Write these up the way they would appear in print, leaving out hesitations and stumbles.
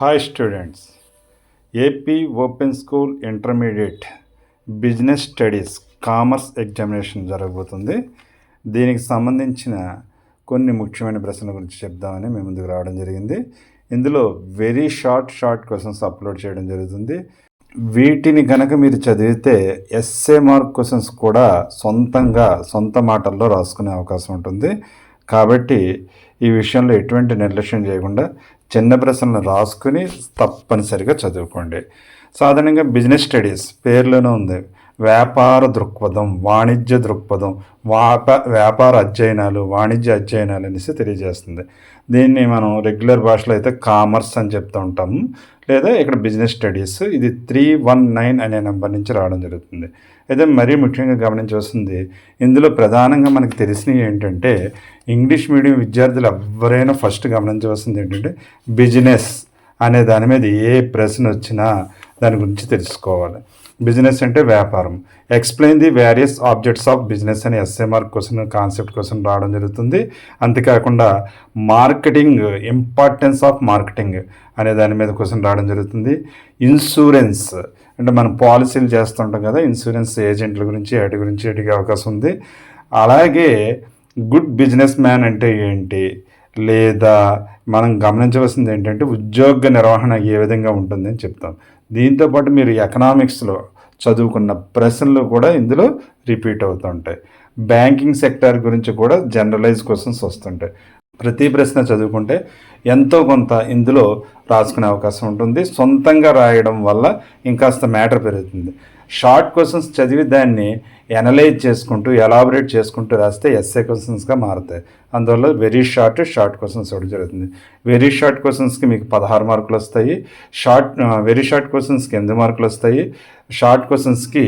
Hi students, AP open school intermediate business studies commerce examination జరగబోతుంది. దీనికి సంబంధించిన కొన్ని ముఖ్యమైన ప్రశ్నల గురించి చెప్దామని మేము ముందుకు రావడం జరిగింది. ఇందులో వెరీ షార్ట్ క్వశ్చన్స్ అప్లోడ్ చేయడం జరుగుతుంది. వీటిని కనుక మీరు చదివితే ఎస్ఏ మార్క్ క్వశ్చన్స్ కూడా సొంత మాటల్లో రాసుకునే అవకాశం ఉంటుంది. కాబట్టి ఈ విషయంలో ఎటువంటి నిర్లక్ష్యం చేయకుండా చిన్న ప్రశ్నలు రాసుకుని తప్పనిసరిగా చదువుకోండి. సాధారణంగా బిజినెస్ స్టడీస్ పేర్లోనే ఉంది. వ్యాపార దృక్పథం, వాణిజ్య దృక్పథం, వ్యాపార అధ్యయనాలు, వాణిజ్య అధ్యయనాలు అనేసి తెలియజేస్తుంది. దీన్ని మనం రెగ్యులర్ భాషలో అయితే కామర్స్ అని చెప్తూ ఉంటాము, లేదా ఇక్కడ బిజినెస్ స్టడీస్. ఇది 319 అనే నెంబర్ నుంచి రావడం జరుగుతుంది. అయితే మరీ ముఖ్యంగా గమనించవలసింది, ఇందులో ప్రధానంగా మనకు తెలిసినవి ఏంటంటే, ఇంగ్లీష్ మీడియం విద్యార్థులు ఎవరైనా ఫస్ట్ గమనించవలసింది ఏంటంటే, బిజినెస్ అనే దాని మీద ఏ ప్రశ్న వచ్చినా దాని గురించి తెలుసుకోవాలి. బిజినెస్ అంటే వ్యాపారం. Explain the various objects of business అని ఎస్ఎంఆర్ క్వశ్చన్, కాన్సెప్ట్ క్వశ్చన్ రావడం జరుగుతుంది. అంతేకాకుండా మార్కెటింగ్, ఇంపార్టెన్స్ ఆఫ్ మార్కెటింగ్ అనే దాని మీద క్వశ్చన్ రావడం జరుగుతుంది. ఇన్సూరెన్స్ అంటే మనం పాలసీలు చేస్తుంటాం కదా, ఇన్సూరెన్స్ ఏజెంట్ల గురించి అడిగే అవకాశం ఉంది. అలాగే గుడ్ బిజినెస్ మ్యాన్ అంటే ఏంటి, లేదా మనం గమనించవలసింది ఏంటంటే ఉద్యోగ నిర్వహణ ఏ విధంగా ఉంటుందని చెప్తాం. దీంతోపాటు మీరు ఎకనామిక్స్లో చదువుకున్న ప్రశ్నలు కూడా ఇందులో రిపీట్ అవుతుంటాయి. బ్యాంకింగ్ సెక్టార్ గురించి కూడా జనరలైజ్ క్వశ్చన్స్ వస్తుంటాయి. ప్రతి ప్రశ్న చదువుకుంటే ఎంతో కొంత ఇందులో రాసుకునే అవకాశం ఉంటుంది. సొంతంగా రాయడం వల్ల ఇంకాస్త మ్యాటర్ పెరుగుతుంది. షార్ట్ క్వశ్చన్స్ చదివి దాన్ని ఎనలైజ్ చేసుకుంటూ, ఎలాబరేట్ చేసుకుంటూ రాస్తే ఎస్ఏ క్వశ్చన్స్గా మారుతాయి. అందువల్ల వెరీ షార్ట్ క్వశ్చన్స్ ఇవ్వడం జరుగుతుంది. వెరీ షార్ట్ క్వశ్చన్స్కి మీకు 16 మార్కులు వస్తాయి. వెరీ షార్ట్ క్వశ్చన్స్కి 8 మార్కులు వస్తాయి. షార్ట్ క్వశ్చన్స్కి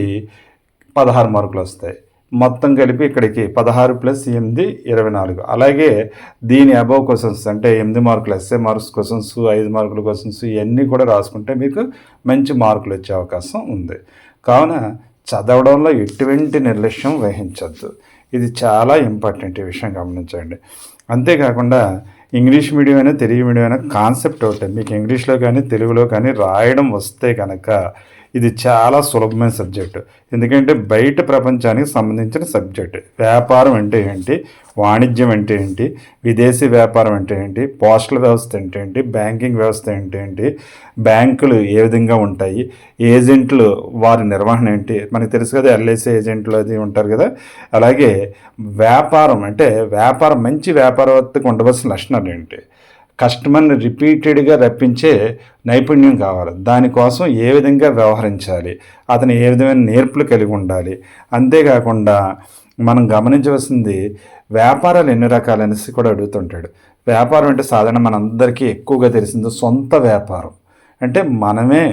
16 మార్కులు వస్తాయి. మొత్తం కలిపి ఇక్కడికి 16 + 8 24. అలాగే దీని అబవ్ క్వశ్చన్స్ అంటే 8 మార్కులు ఎస్ఏ మార్క్స్ క్వశ్చన్స్, 5 మార్కుల క్వశ్చన్స్, ఇవన్నీ కూడా రాసుకుంటే మీకు మంచి మార్కులు వచ్చే అవకాశం ఉంది. కావున చదవడంలో ఎటువంటి నిర్లక్ష్యం వహించద్దు. ఇది చాలా ఇంపార్టెంట్, ఈ విషయం గమనించండి. అంతేకాకుండా ఇంగ్లీష్ మీడియం అయినా తెలుగు మీడియం అయినా కాన్సెప్ట్ ఒకటే. మీకు ఇంగ్లీష్లో కానీ తెలుగులో కానీ రాయడం వస్తే కనుక ఇది చాలా సులభమైన సబ్జెక్టు. ఎందుకంటే బయట ప్రపంచానికి సంబంధించిన సబ్జెక్టు. వ్యాపారం అంటే ఏంటి, వాణిజ్యం అంటే ఏంటి, విదేశీ వ్యాపారం అంటే ఏంటి, పోస్టల్ వ్యవస్థ అంటే ఏంటి, బ్యాంకింగ్ వ్యవస్థ అంటే ఏంటి, బ్యాంకులు ఏ విధంగా ఉంటాయి, ఏజెంట్లు వారి నిర్వహణ ఏంటి, మనకు తెలుసు కదా, ఎల్ఐసి ఏజెంట్లు అది ఉంటారు కదా. అలాగే వ్యాపారం అంటే మంచి వ్యాపారవేత్తకు ఉండవలసిన లక్షణాలు ఏంటి, కస్టమర్ని రిపీటెడ్గా రప్పించే నైపుణ్యం కావాలి, దానికోసం ఏ విధంగా వ్యవహరించాలి, అతను ఏ విధమైన నేర్పులు కలిగి ఉండాలి. అంతేకాకుండా మనం గమనించవలసింది, వ్యాపారాలు ఎన్ని రకాలు అనేసి కూడా అడుగుతుంటాడు. వ్యాపారం అంటే సాధారణ మనందరికీ ఎక్కువగా తెలిసింది సొంత వ్యాపారం. అంటే మనమే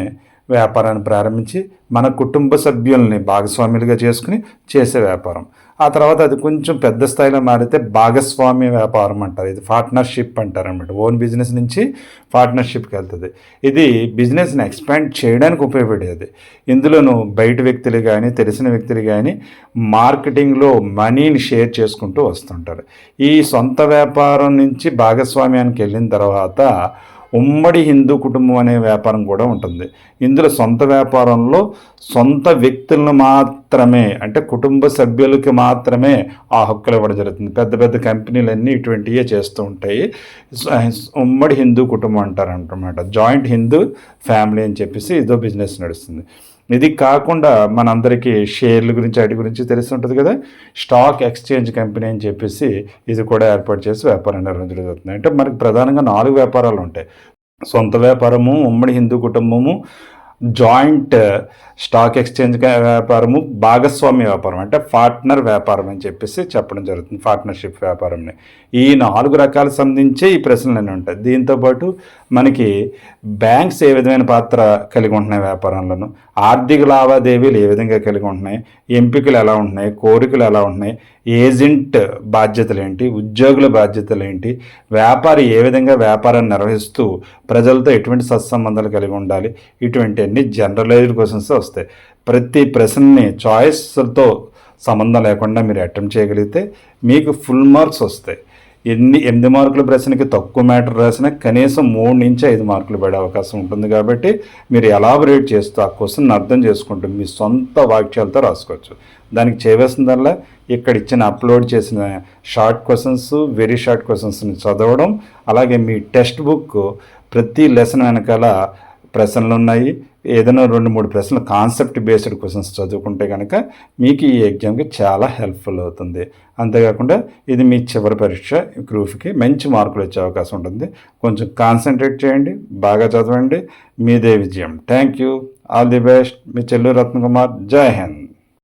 వ్యాపారాన్ని ప్రారంభించి మన కుటుంబ సభ్యుల్ని భాగస్వాములుగా చేసుకుని చేసే వ్యాపారం. ఆ తర్వాత అది కొంచెం పెద్ద స్థాయిలో మారితే భాగస్వామ్య వ్యాపారం అంటారు. ఇది పార్ట్నర్షిప్ అంటారు అన్నమాట. ఓన్ బిజినెస్ నుంచి పార్ట్నర్షిప్కి వెళ్తుంది. ఇది బిజినెస్ని ఎక్స్పాండ్ చేయడానికి ఉపయోగపడేది. ఇందులోనూ బయట వ్యక్తులు కానీ తెలిసిన వ్యక్తులు కానీ మార్కెటింగ్లో మనీని షేర్ చేసుకుంటూ వస్తుంటారు. ఈ సొంత వ్యాపారం నుంచి భాగస్వామ్యానికి వెళ్ళిన తర్వాత ఉమ్మడి హిందూ కుటుంబం అనే వ్యాపారం కూడా ఉంటుంది. ఇందులో సొంత వ్యాపారంలో సొంత వ్యక్తులను మాత్రమే, అంటే కుటుంబ సభ్యులకి మాత్రమే ఆ హక్కులు ఇవ్వడం జరుగుతుంది. పెద్ద పెద్ద కంపెనీలన్నీ ఇటువంటివే చేస్తూ ఉంటాయి. ఉమ్మడి హిందూ కుటుంబం అంటారన్నమాట. జాయింట్ హిందూ ఫ్యామిలీ అని చెప్పేసి ఇదో బిజినెస్ నడుస్తుంది. ఇది కాకుండా మనందరికీ షేర్ల గురించి వాటి గురించి తెలిసి ఉంటుంది కదా. స్టాక్ ఎక్స్చేంజ్ కంపెనీ అని చెప్పేసి ఇది కూడా ఏర్పాటు చేసి వ్యాపారం నిర్వహించడం జరుగుతుంది. అంటే మనకి ప్రధానంగా 4 వ్యాపారాలు ఉంటాయి. సొంత వ్యాపారము, ఉమ్మడి హిందూ కుటుంబము, జాయింట్ స్టాక్ ఎక్స్చేంజ్ వ్యాపారము, భాగస్వామ్య వ్యాపారం అంటే పార్ట్నర్ వ్యాపారం అని చెప్పేసి చెప్పడం జరుగుతుంది. పార్ట్నర్షిప్ వ్యాపారంని. ఈ 4 రకాలకు సంబంధించే ఈ ప్రశ్నలన్నీ ఉంటాయి. దీంతోపాటు మనకి బ్యాంక్స్ ఏ విధమైన పాత్ర కలిగి ఉంటున్నాయి వ్యాపారంలోనూ, ఆర్థిక లావాదేవీలు ఏ విధంగా కలిగి ఉంటున్నాయి, ఎంపికలు ఎలా ఉంటున్నాయి, కోరికలు ఎలా ఉంటున్నాయి, ఏజెంట్ బాధ్యతలు ఏంటి, ఉద్యోగుల బాధ్యతలు ఏంటి, వ్యాపారి ఏ విధంగా వ్యాపారాన్ని నిర్వహిస్తూ ప్రజలతో ఎటువంటి సత్సంబంధాలు కలిగి ఉండాలి, ఇటువంటి అన్ని జనరలైజ్డ్ క్వశ్చన్స్ వస్తాయి. ప్రతి ప్రశ్నని చాయిస్తో సంబంధం లేకుండా మీరు అటెంప్ట్ చేయగలిగితే మీకు ఫుల్ మార్క్స్ వస్తాయి. ఎనిమిది మార్కుల ప్రశ్నకి తక్కువ మ్యాటర్ రాసినా కనీసం 3 నుంచి 5 మార్కులు పడే అవకాశం ఉంటుంది. కాబట్టి మీరు ఎలాబొరేట్ చేస్తూ ఆ క్వశ్చన్ అర్థం చేసుకుంటూ మీ సొంత వాక్యాలతో రాసుకోవచ్చు. దానికి చేయవలసిందల్లా ఇక్కడ ఇచ్చిన అప్లోడ్ చేసిన షార్ట్ క్వశ్చన్స్, వెరీ షార్ట్ క్వశ్చన్స్ని చదవడం, అలాగే మీ టెక్స్ట్ బుక్ ప్రతి లెసన్ వెనకాల ప్రశ్నలు ఉన్నాయి. ఏదైనా 2-3 ప్రశ్నలు కాన్సెప్ట్ బేస్డ్ క్వశ్చన్స్ చదువుకుంటే కనుక మీకు ఈ ఎగ్జామ్కి చాలా హెల్ప్ఫుల్ అవుతుంది. అంతేకాకుండా ఇది మీ చివరి పరీక్ష గ్రూప్కి మంచి మార్కులు వచ్చే అవకాశం ఉంటుంది. కొంచెం కాన్సన్ట్రేట్ చేయండి, బాగా చదవండి, మీదే విజయం. Thank you, all the best. మీ చెల్లూరు రత్నకుమార్. జై హింద్.